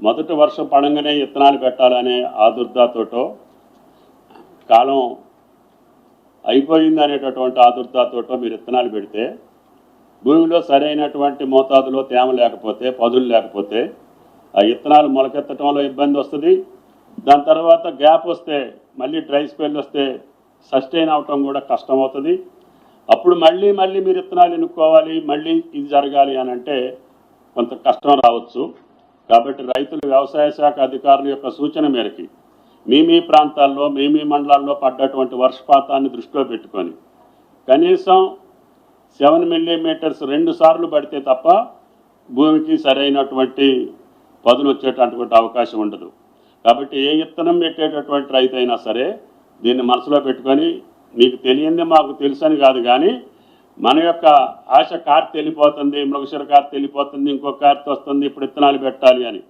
మొదటి వర్షం పడంగానే విత్తనాలు పెట్టాలనే ఆదుర్దాతోటో కాలం అయిపోయింది అనేటటువంటి ఆదుర్దాతోటో మీరు విత్తనాలు పెడితే భూమిలో సరైనటువంటి మోతాదులో తేమ లేకపోతే పదులు లేకపోతే ఆ విత్తనాలు మొలకెత్తడంలో ఇబ్బంది వస్తుంది. దాని తర్వాత గ్యాప్ వస్తే మళ్ళీ డ్రై స్పెల్ వస్తే సస్టైన్ అవటం కూడా కష్టం అవుతుంది. అప్పుడు మళ్ళీ మీరు విత్తనాలు ఎన్నుకోవాలి, మళ్ళీ ఇది జరగాలి అని అంటే కొంత కష్టం రావచ్చు. కాబట్టి రైతులు వ్యవసాయ శాఖ అధికారుల యొక్క సూచన మేరకి మీ ప్రాంతాల్లో మీ మండలాల్లో పడ్డటువంటి వర్షపాతాన్ని దృష్టిలో పెట్టుకొని కనీసం 7 మిల్లీమీటర్స్ 2 సార్లు పడితే తప్ప భూమికి సరైనటువంటి పదులు వచ్చేటటువంటి అవకాశం ఉండదు. కాబట్టి ఏ విత్తనం పెట్టేటటువంటి రైతు అయినా సరే దీన్ని మనసులో పెట్టుకొని మీకు తెలియంది మాకు తెలుసని కాదు, కానీ మన యొక్క ఆశ కార్తె వెళ్ళిపోతుంది, మృగశిర కార్తె వెళ్ళిపోతుంది, ఇంకొక కార్తె వస్తుంది, ఇప్పుడు విత్తనాలు పెట్టాలి అని.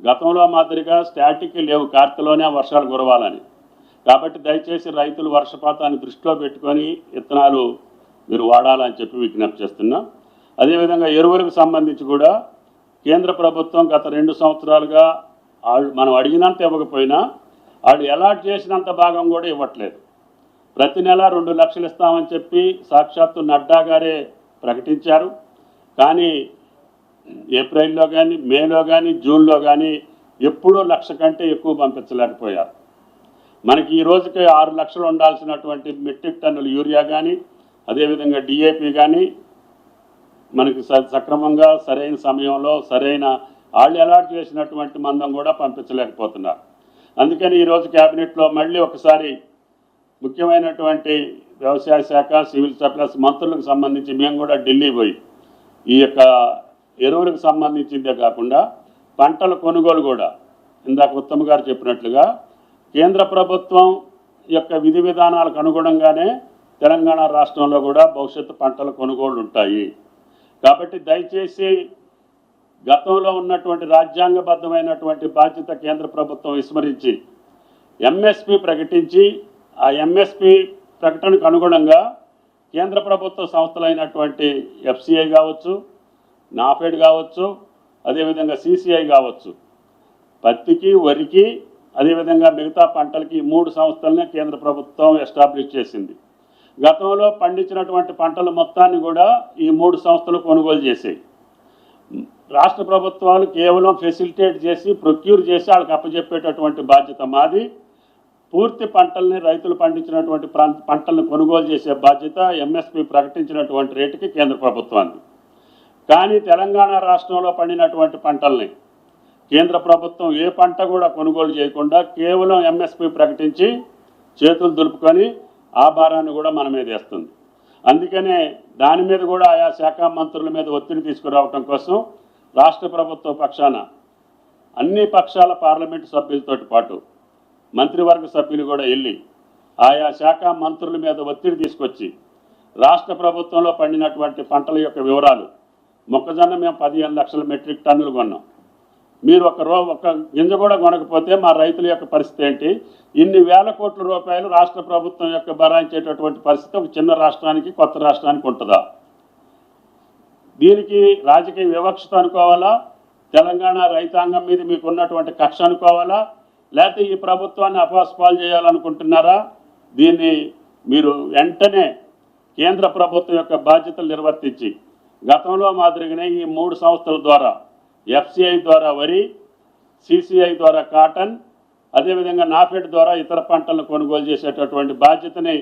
గతంలో మాదిరిగా స్టాటిక్ లేవు, కార్తెలోనే వర్షాలు కురవాలని. కాబట్టి దయచేసి రైతులు వర్షపాతాన్ని దృష్టిలో పెట్టుకొని విత్తనాలు మీరు వాడాలని చెప్పి విజ్ఞప్తి చేస్తున్నాం. అదేవిధంగా ఎరువులకు సంబంధించి కూడా కేంద్ర ప్రభుత్వం గత 2 సంవత్సరాలుగా మనం అడిగినంత ఇవ్వకపోయినా వాళ్ళు అలాట్ చేసినంత భాగం కూడా ఇవ్వట్లేదు. ప్రతి నెల 2 లక్షలు ఇస్తామని చెప్పి సాక్షాత్తు నడ్డా గారే ప్రకటించారు. కానీ ఏప్రిల్లో కానీ మేలో కానీ జూన్లో కానీ ఎప్పుడూ 1 లక్ష కంటే ఎక్కువ పంపించలేకపోయారు. మనకి ఈ రోజుకి 6 లక్షలు ఉండాల్సినటువంటి మెట్రిక్ టన్నులు యూరియా కానీ అదేవిధంగా డిఏపి కానీ మనకి సక్రమంగా సరైన సమయంలో సరైన వాళ్ళు అలాట్ చేసినటువంటి మందం కూడా పంపించలేకపోతున్నారు. అందుకని ఈరోజు క్యాబినెట్లో మళ్ళీ ఒకసారి ముఖ్యమైనటువంటి వ్యవసాయ శాఖ సివిల్ సప్లైస్ మంత్రులకు సంబంధించి మేము కూడా ఢిల్లీ పోయి ఈ యొక్క ఎరువులకు సంబంధించిందే కాకుండా పంటల కొనుగోలు కూడా ఇందాక ఉత్తమ్ గారు చెప్పినట్లుగా కేంద్ర ప్రభుత్వం యొక్క విధి విధానాలకు అనుగుణంగానే తెలంగాణ రాష్ట్రంలో కూడా భవిష్యత్తు పంటల కొనుగోలు ఉంటాయి. కాబట్టి దయచేసి గతంలో ఉన్నటువంటి రాజ్యాంగబద్ధమైనటువంటి బాధ్యత కేంద్ర ప్రభుత్వం విస్మరించి ఎంఎస్పి ప్రకటించి ఆ ఎంఎస్పి ప్రకటనకు అనుగుణంగా కేంద్ర ప్రభుత్వ సంస్థలైనటువంటి ఎఫ్సిఐ కావచ్చు, నాఫెడ్ కావచ్చు, అదేవిధంగా సిసిఐ కావచ్చు, పత్తికి వరికి అదేవిధంగా మిగతా పంటలకి 3 సంస్థలనే కేంద్ర ప్రభుత్వం ఎస్టాబ్లిష్ చేసింది. గతంలో పండించినటువంటి పంటల మొత్తాన్ని కూడా ఈ 3 సంస్థలు కొనుగోలు చేసాయి. రాష్ట్ర ప్రభుత్వాలు కేవలం ఫెసిలిటేట్ చేసి ప్రొక్యూర్ చేసి వాళ్ళకి అప్పచెప్పేటటువంటి బాధ్యత మాది. పూర్తి పంటల్ని రైతులు పండించినటువంటి పంటలను కొనుగోలు చేసే బాధ్యత ఎంఎస్పి ప్రకటించినటువంటి రేటుకి కేంద్ర ప్రభుత్వాన్ని. కానీ తెలంగాణ రాష్ట్రంలో పండినటువంటి పంటల్ని కేంద్ర ప్రభుత్వం ఏ పంట కూడా కొనుగోలు చేయకుండా కేవలం ఎంఎస్పి ప్రకటించి చేతులు దులుపుకొని ఆ భారాన్ని కూడా మన మీద వేస్తుంది. అందుకనే దాని మీద కూడా ఆయా శాఖ మంత్రుల మీద ఒత్తిడి తీసుకురావడం కోసం రాష్ట్ర ప్రభుత్వ పక్షాన అన్ని పక్షాల పార్లమెంటు సభ్యులతో పాటు మంత్రివర్గ సభ్యులు కూడా వెళ్ళి ఆయా శాఖ మంత్రుల మీద ఒత్తిడి తీసుకొచ్చి రాష్ట్ర ప్రభుత్వంలో పండినటువంటి పంటల యొక్క వివరాలు, మొక్కజొన్న మేము 15 లక్షల మెట్రిక్ టన్నులు కొన్నాం, మీరు ఒక గింజ కూడా కొనకపోతే మా రైతుల యొక్క పరిస్థితి ఏంటి? ఇన్ని వేల కోట్ల రూపాయలు రాష్ట్ర ప్రభుత్వం యొక్క భరాయించేటటువంటి పరిస్థితి ఒక చిన్న రాష్ట్రానికి కొత్త రాష్ట్రానికి ఉంటుందా? దీనికి రాజకీయ వివక్షత అనుకోవాలా, తెలంగాణ రైతాంగం మీద మీకు ఉన్నటువంటి కక్ష అనుకోవాలా, లేకపోతే ఈ ప్రభుత్వాన్ని అపహాస్పాలు చేయాలనుకుంటున్నారా? దీన్ని మీరు వెంటనే కేంద్ర ప్రభుత్వం యొక్క బాధ్యతలు నిర్వర్తించి గతంలో మాదిరిగానే ఈ 3 సంస్థల ద్వారా ఎఫ్సిఐ ద్వారా వరి, సిసిఐ ద్వారా కాటన్, అదేవిధంగా నాఫెడ్ ద్వారా ఇతర పంటలను కొనుగోలు చేసేటటువంటి బాధ్యతని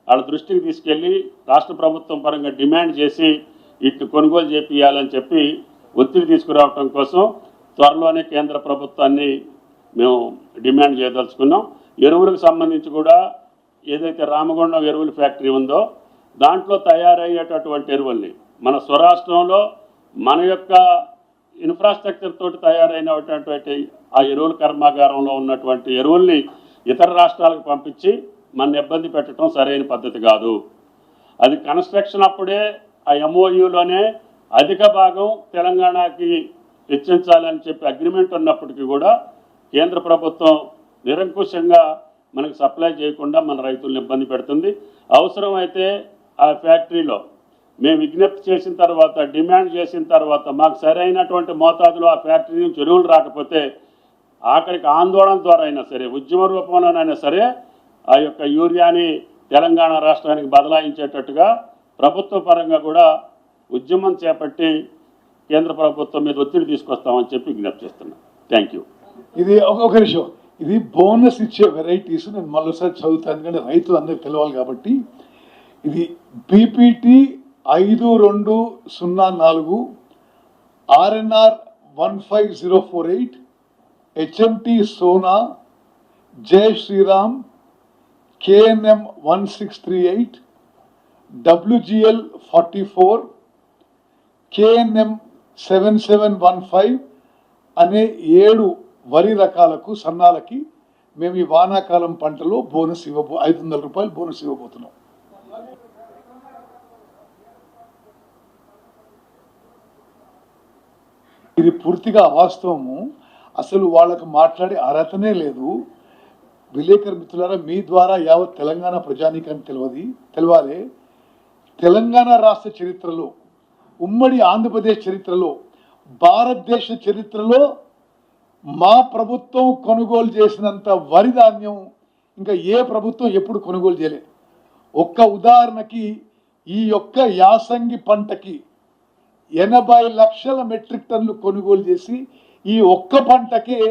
వాళ్ళ దృష్టికి తీసుకెళ్ళి రాష్ట్ర ప్రభుత్వం పరంగా డిమాండ్ చేసి ఇటు కొనుగోలు చేపియాలని చెప్పి ఒత్తిడి తీసుకురావడం కోసం త్వరలోనే కేంద్ర ప్రభుత్వాన్ని మేము డిమాండ్ చేయదలుచుకున్నాం. ఎరువులకు సంబంధించి కూడా ఏదైతే రామగుండం ఎరువుల ఫ్యాక్టరీ ఉందో దాంట్లో తయారయ్యేటటువంటి ఎరువుల్ని మన స్వరాష్ట్రంలో మన యొక్క ఇన్ఫ్రాస్ట్రక్చర్ తోటి తయారైనటువంటి ఆ ఎరువుల కర్మాగారంలో ఉన్నటువంటి ఎరువుల్ని ఇతర రాష్ట్రాలకు పంపించి మన ఇబ్బంది పెట్టడం సరైన పద్ధతి కాదు. అది కన్స్ట్రక్షన్ అప్పుడే ఆ ఎంఓయూలోనే అధిక భాగం తెలంగాణకి వెచ్చించాలని చెప్పి అగ్రిమెంట్ ఉన్నప్పటికీ కూడా కేంద్ర ప్రభుత్వం నిరంకుశంగా మనకు సప్లై చేయకుండా మన రైతులను ఇబ్బంది పెడుతుంది. అవసరమైతే ఆ ఫ్యాక్టరీలో మేము విజ్ఞప్తి చేసిన తర్వాత, డిమాండ్ చేసిన తర్వాత మాకు సరైనటువంటి మోతాదులో ఆ ఫ్యాక్టరీ నుంచి ఎరువులు రాకపోతే ఆఖరికి ఆందోళన ద్వారా అయినా సరే, ఉద్యమ రూపంలోనైనా సరే ఆ యొక్క యూరియాని తెలంగాణ రాష్ట్రానికి బదలాయించేటట్టుగా ప్రభుత్వ పరంగా కూడా ఉద్యమం చేపట్టి కేంద్ర ప్రభుత్వం మీద ఒత్తిడి తీసుకొస్తామని చెప్పి విజ్ఞప్తి చేస్తున్నాను. Thank you. ఇది ఒక విషయం, ఇది బోనస్ ఇచ్చే వెరైటీస్ నేను మరోసారి చదువుతాను, ఎందుకంటే రైతులు అందరికి తెలవాలి కాబట్టి. ఇది బీపీటీ 5204, RNR 15048, HMT సోనా, జై శ్రీరామ్, KNM 1638, WGL 44, KNM 7715 అనే 7 వరి రకాలకు సన్నాలకి మేము ఈ వానాకాలం పంటలో బోనస్ 500 రూపాయలు బోనస్ ఇవ్వబోతున్నాం. ఇది పూర్తిగా అవాస్తవము. అసలు వాళ్ళకు మాట్లాడే అర్హతనే లేదు. విలేకరు మిత్రులారా, మీ ద్వారా యావత్ తెలంగాణ ప్రజానీకానికి తెలవాలి. తెలంగాణ రాష్ట్ర చరిత్రలో, ఉమ్మడి ఆంధ్రప్రదేశ్ చరిత్రలో, భారతదేశ చరిత్రలో మా ప్రభుత్వం కొనుగోలు చేసినంత వరి ధాన్యం ఇంకా ఏ ప్రభుత్వం ఎప్పుడు కొనుగోలు చేయలేదు. ఒక్క ఉదాహరణకి ఈ యొక్క యాసంగి పంటకి 80 లక్షల మెట్రిక్ టన్నులు కొనుగోలు చేసి ఈ ఒక్క పంటకే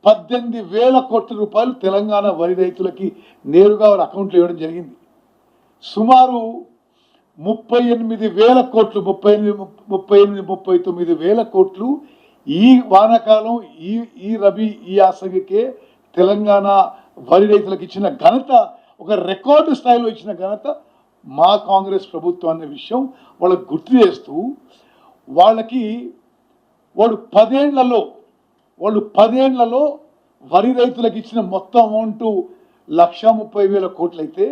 18,000 కోట్ల రూపాయలు తెలంగాణ వరి రైతులకి నేరుగా వారి అకౌంట్లో ఇవ్వడం జరిగింది. సుమారు 38,000 కోట్లు, 39,000 కోట్లు ఈ వానాకాలం, ఈ రబీ, ఈ యాసంగికే తెలంగాణ వరి రైతులకు ఇచ్చిన ఘనత, ఒక రికార్డు స్థాయిలో ఇచ్చిన ఘనత మా కాంగ్రెస్ ప్రభుత్వం అనే విషయం వాళ్ళకు గుర్తు చేస్తూ, వాళ్ళు 10 ఏళ్లలో వరి రైతులకు ఇచ్చిన మొత్తం అమౌంట్ 1,30,000 కోట్లు అయితే,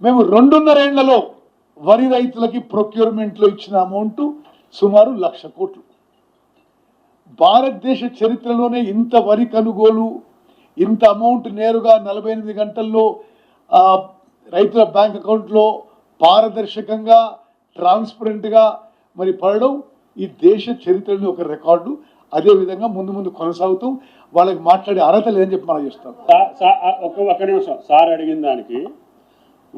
మేము 2.5 ఏళ్లలో వరి రైతులకి ప్రొక్యూర్మెంట్లో ఇచ్చిన అమౌంట్ సుమారు 1,00,000 కోట్లు. భారతదేశ చరిత్రలోనే ఇంత వరి కొనుగోలు, ఇంత అమౌంట్ నేరుగా 48 గంటల్లో రైతుల బ్యాంక్ అకౌంట్లో పారదర్శకంగా, ట్రాన్స్పరెంట్గా మరి పడడం ఈ దేశ చరిత్రలో ఒక రికార్డు. అదేవిధంగా ముందు కొనసాగుతూ వాళ్ళకి మాట్లాడే అర్హత లేదని చెప్పి మనం చేస్తాం. ఒక నిమిషం, సార్ అడిగిన దానికి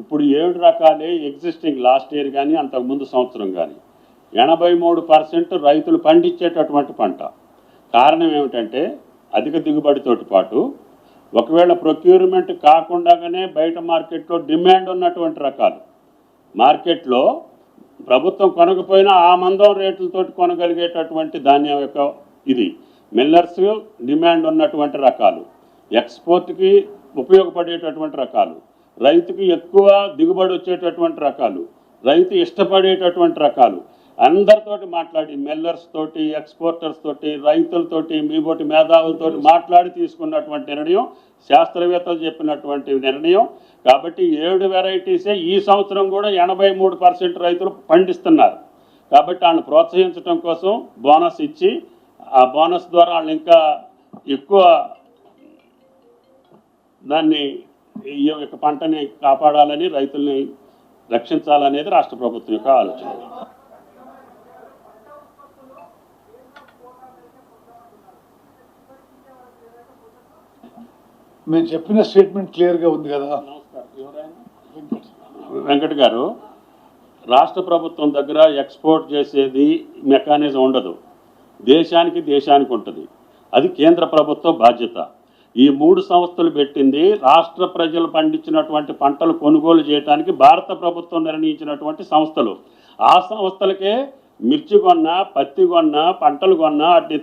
ఇప్పుడు 7 రకాలే ఎగ్జిస్టింగ్ లాస్ట్ ఇయర్ కానీ అంతకుముందు సంవత్సరం కానీ 83% రైతులు పండించేటటువంటి పంట. కారణం ఏమిటంటే అధిక దిగుబడితోటి పాటు ఒకవేళ ప్రొక్యూర్మెంట్ కాకుండానే బయట మార్కెట్లో డిమాండ్ ఉన్నటువంటి రకాలు, మార్కెట్లో ప్రభుత్వం కొనకపోయినా ఆ మందం రేట్లతోటి కొనగలిగేటటువంటి ధాన్యం యొక్క ఇది మిల్లర్స్ డిమాండ్ ఉన్నటువంటి రకాలు, ఎక్స్పోర్ట్కి ఉపయోగపడేటటువంటి రకాలు, రైతుకి ఎక్కువ దిగుబడి వచ్చేటటువంటి రకాలు, రైతు ఇష్టపడేటటువంటి రకాలు, అందరితోటి మాట్లాడి మిల్లర్స్ తోటి, ఎక్స్పోర్టర్స్ తోటి, రైతులతోటి, మీబోటి మేధావులతోటి మాట్లాడి తీసుకున్నటువంటి నిర్ణయం, శాస్త్రవేత్తలు చెప్పినటువంటి నిర్ణయం. కాబట్టి 7 వెరైటీసే ఈ సంవత్సరం కూడా 83% రైతులు పండిస్తున్నారు. కాబట్టి వాళ్ళని ప్రోత్సహించడం కోసం బోనస్ ఇచ్చి, ఆ బోనస్ ద్వారా వాళ్ళు ఇంకా ఎక్కువ దాన్ని, ఈ యొక్క పంటని కాపాడాలని, రైతుల్ని రక్షించాలనేది రాష్ట్ర ప్రభుత్వం యొక్క ఆలోచన. మేము చెప్పిన స్టేట్మెంట్ క్లియర్గా ఉంది కదా. వెంకట్ గారు, రాష్ట్ర ప్రభుత్వం దగ్గర ఎక్స్పోర్ట్ చేసేది మెకానిజం ఉండదు. దేశానికి ఉంటుంది. అది కేంద్ర ప్రభుత్వ బాధ్యత. ఈ 3 సంస్థలు పెట్టింది రాష్ట్ర ప్రజలు పండించినటువంటి పంటలు కొనుగోలు చేయడానికి భారత ప్రభుత్వం నిర్ణయించినటువంటి సంస్థలు. ఆ సంస్థలకే మిర్చి కొన్నా, పత్తి కొన్నా, పంటలు కొన్నా, ఇతర